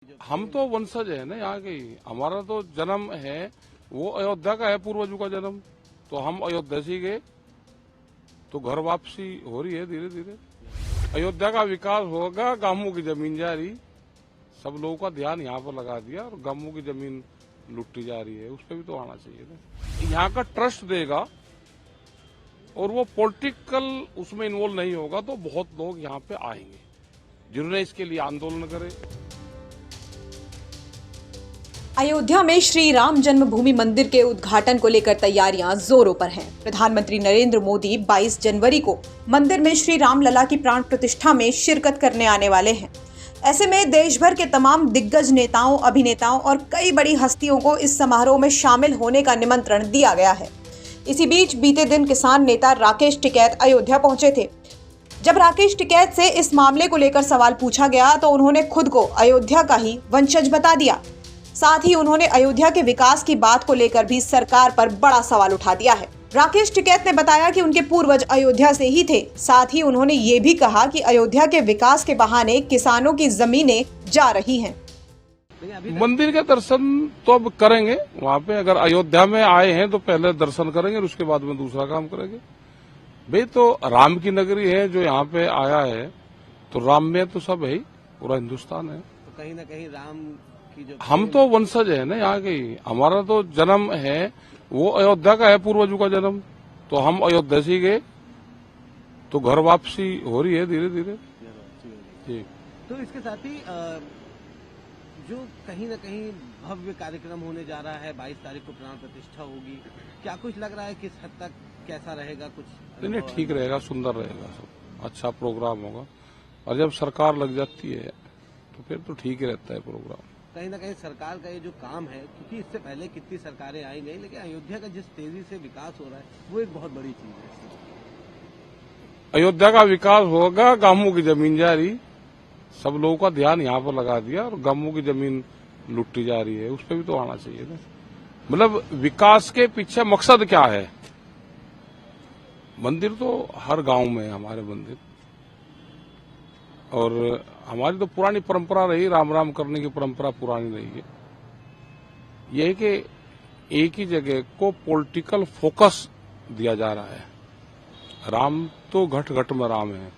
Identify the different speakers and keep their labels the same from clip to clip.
Speaker 1: हम तो वंशज है ना यहाँ के ही, हमारा तो जन्म है वो अयोध्या का है, पूर्वजों का जन्म। तो हम अयोध्या से गए तो घर वापसी हो रही है धीरे धीरे। अयोध्या का विकास होगा, गांवों की जमीन जा रही, सब लोगों का ध्यान यहाँ पर लगा दिया और गांवों की जमीन लुटती जा रही है, उस पर भी तो आना चाहिए ना। यहाँ का ट्रस्ट देगा और वो पॉलिटिकल उसमें इन्वॉल्व नहीं होगा तो बहुत लोग यहाँ पे आएंगे जिन्होंने इसके लिए आंदोलन करे।
Speaker 2: अयोध्या में श्री राम जन्मभूमि मंदिर के उद्घाटन को लेकर तैयारियां जोरों पर हैं। प्रधानमंत्री नरेंद्र मोदी 22 जनवरी को मंदिर में श्री राम लला की प्राण प्रतिष्ठा में शिरकत करने आने वाले हैं। ऐसे में देश भर के तमाम दिग्गज नेताओं, अभिनेताओं और कई बड़ी हस्तियों को इस समारोह में शामिल होने का निमंत्रण दिया गया है। इसी बीच बीते दिन किसान नेता राकेश टिकैत अयोध्या पहुंचे थे। जब राकेश टिकैत से इस मामले को लेकर सवाल पूछा गया तो उन्होंने खुद को अयोध्या का ही वंशज बता दिया। साथ ही उन्होंने अयोध्या के विकास की बात को लेकर भी सरकार पर बड़ा सवाल उठा दिया है। राकेश टिकैत ने बताया कि उनके पूर्वज अयोध्या से ही थे। साथ ही उन्होंने ये भी कहा कि अयोध्या के विकास के बहाने किसानों की जमीनें जा रही हैं।
Speaker 1: मंदिर के दर्शन तो अब करेंगे, वहाँ पे अगर अयोध्या में आए हैं तो पहले दर्शन करेंगे और उसके बाद में दूसरा काम करेंगे। भाई तो राम की नगरी है जो यहाँ पे आया है, तो राम में तो सब है ही, पूरा हिंदुस्तान है।
Speaker 3: तो कहीं ना कहीं राम की जो
Speaker 1: हम तो वंशज है ना यहाँ के ही, हमारा तो जन्म है वो अयोध्या का है, पूर्वजों का जन्म। तो हम अयोध्या से गए तो घर वापसी हो रही है धीरे धीरे। जी।
Speaker 3: तो इसके साथ ही जो कहीं ना कहीं भव्य कार्यक्रम होने जा रहा है, 22 तारीख को प्राण प्रतिष्ठा होगी, क्या कुछ लग रहा है किस हद तक कैसा रहेगा? कुछ
Speaker 1: नहीं, ठीक रहेगा, सुंदर रहेगा, सब अच्छा प्रोग्राम होगा। और जब सरकार लग जाती है तो फिर तो ठीक ही रहता है प्रोग्राम।
Speaker 3: कहीं ना कहीं सरकार का ये जो काम है, क्योंकि इससे पहले कितनी सरकारें आई गई, लेकिन अयोध्या का जिस तेजी से विकास हो रहा है वो एक बहुत बड़ी चीज है।
Speaker 1: अयोध्या का विकास होगा, गांवों की जमीन जा रही, सब लोगों का ध्यान यहाँ पर लगा दिया और गांवों की जमीन लुटती जा रही है, उस पर भी तो आना चाहिए ना। मतलब विकास के पीछे मकसद क्या है? मंदिर तो हर गांव में है हमारे मंदिर, और हमारी तो पुरानी परंपरा रही, राम राम करने की परंपरा पुरानी रही है। यह है कि एक ही जगह को पॉलिटिकल फोकस दिया जा रहा है। राम तो घट घट में राम है,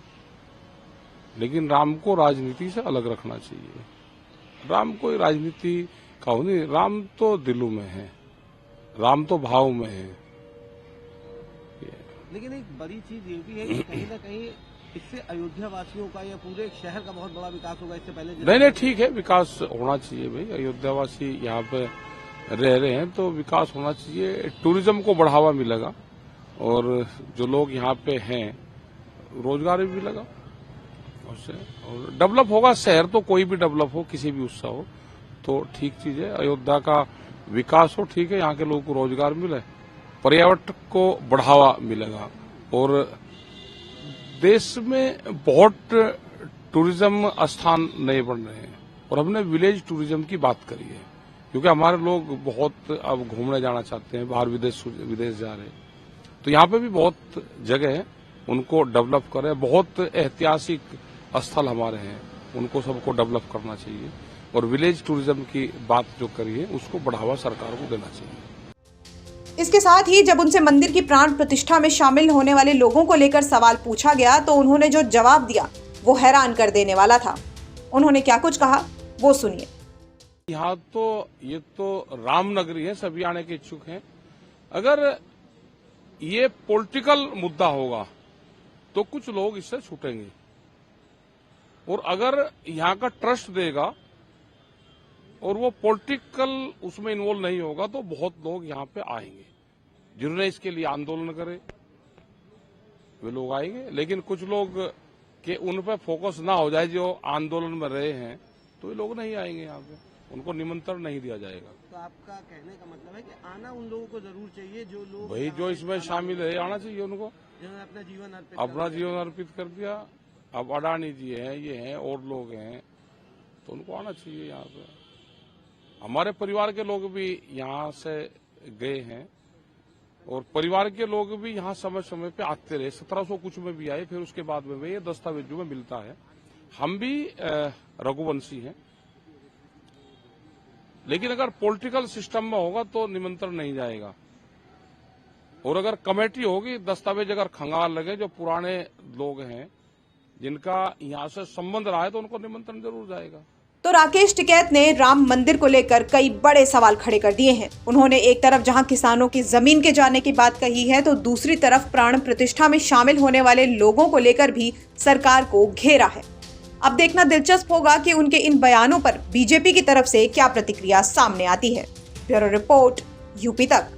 Speaker 1: लेकिन राम को राजनीति से अलग रखना चाहिए। राम कोई राजनीति का हो नहीं, राम तो दिलों में है, राम तो भाव में है।
Speaker 3: लेकिन एक बड़ी चीज ये भी है कि कहीं ना कहीं इससे अयोध्या वासियों का या पूरे शहर का बहुत बड़ा विकास होगा। इससे पहले
Speaker 1: नहीं, ठीक है, विकास होना चाहिए भाई। अयोध्या वासी यहाँ पे रह रहे हैं तो विकास होना चाहिए, टूरिज्म को बढ़ावा मिलेगा और जो लोग यहाँ पे हैं रोजगार भी मिलेगा उससे, और डेवलप होगा शहर। तो कोई भी डेवलप हो, किसी भी उत्सव हो तो ठीक चीज है। अयोध्या का विकास हो, ठीक है, यहाँ के लोगों को रोजगार मिले, पर्यटक को बढ़ावा मिलेगा। और देश में बहुत टूरिज्म स्थान नए बन रहे हैं और हमने विलेज टूरिज्म की बात करी है, क्योंकि हमारे लोग बहुत अब घूमने जाना चाहते हैं, बाहर विदेश जा रहे हैं। तो यहाँ पे भी बहुत जगह है, उनको डेवलप करें। बहुत ऐतिहासिक स्थल हमारे हैं, उनको सबको डेवलप करना चाहिए और विलेज टूरिज्म की बात जो करी है उसको बढ़ावा सरकार को देना चाहिए।
Speaker 2: इसके साथ ही जब उनसे मंदिर की प्राण प्रतिष्ठा में शामिल होने वाले लोगों को लेकर सवाल पूछा गया तो उन्होंने जो जवाब दिया वो हैरान कर देने वाला था। उन्होंने क्या कुछ कहा वो सुनिए।
Speaker 1: यहाँ तो ये तो राम नगरी है, सभी आने के इच्छुक हैं। अगर ये पॉलिटिकल मुद्दा होगा तो कुछ लोग इससे छूटेंगे, और अगर यहाँ का ट्रस्ट देगा और वो पॉलिटिकल उसमें इन्वॉल्व नहीं होगा तो बहुत लोग यहाँ पे आएंगे जिन्होंने इसके लिए आंदोलन करे, वे लोग आएंगे। लेकिन कुछ लोग के उन पर फोकस ना हो जाए जो आंदोलन में रहे हैं तो वे लोग नहीं आएंगे यहाँ पे, उनको निमंत्रण नहीं दिया जाएगा।
Speaker 3: तो आपका कहने का मतलब है कि आना उन लोगों को जरूर चाहिए जो लोग
Speaker 1: भाई जो इसमें शामिल है, आना चाहिए उनको,
Speaker 3: जिन्होंने
Speaker 1: अपना जीवन अर्पित कर दिया। अब अडानी जी हैं, ये हैं, और लोग हैं, तो उनको आना चाहिए यहाँ पे। हमारे परिवार के लोग भी यहाँ से गए हैं और परिवार के लोग भी यहाँ समय समय पे आते रहे। 1700 कुछ में भी आए, फिर उसके बाद में ये दस्तावेजों में मिलता है। हम भी रघुवंशी हैं लेकिन अगर पॉलिटिकल सिस्टम में होगा तो निमंत्रण नहीं जाएगा। और अगर कमेटी होगी, दस्तावेज अगर खंगाल लगे, जो पुराने लोग हैं जिनका यहां से संबंध रहा है, तो उनको निमंत्रण जरूर जाएगा।
Speaker 2: तो राकेश टिकैत ने राम मंदिर को लेकर कई बड़े सवाल खड़े कर दिए हैं। उन्होंने एक तरफ जहां किसानों की जमीन के जाने की बात कही है, तो दूसरी तरफ प्राण प्रतिष्ठा में शामिल होने वाले लोगों को लेकर भी सरकार को घेरा है। अब देखना दिलचस्प होगा कि उनके इन बयानों पर बीजेपी की तरफ से क्या प्रतिक्रिया सामने आती है। ब्यूरो रिपोर्ट, यूपी तक।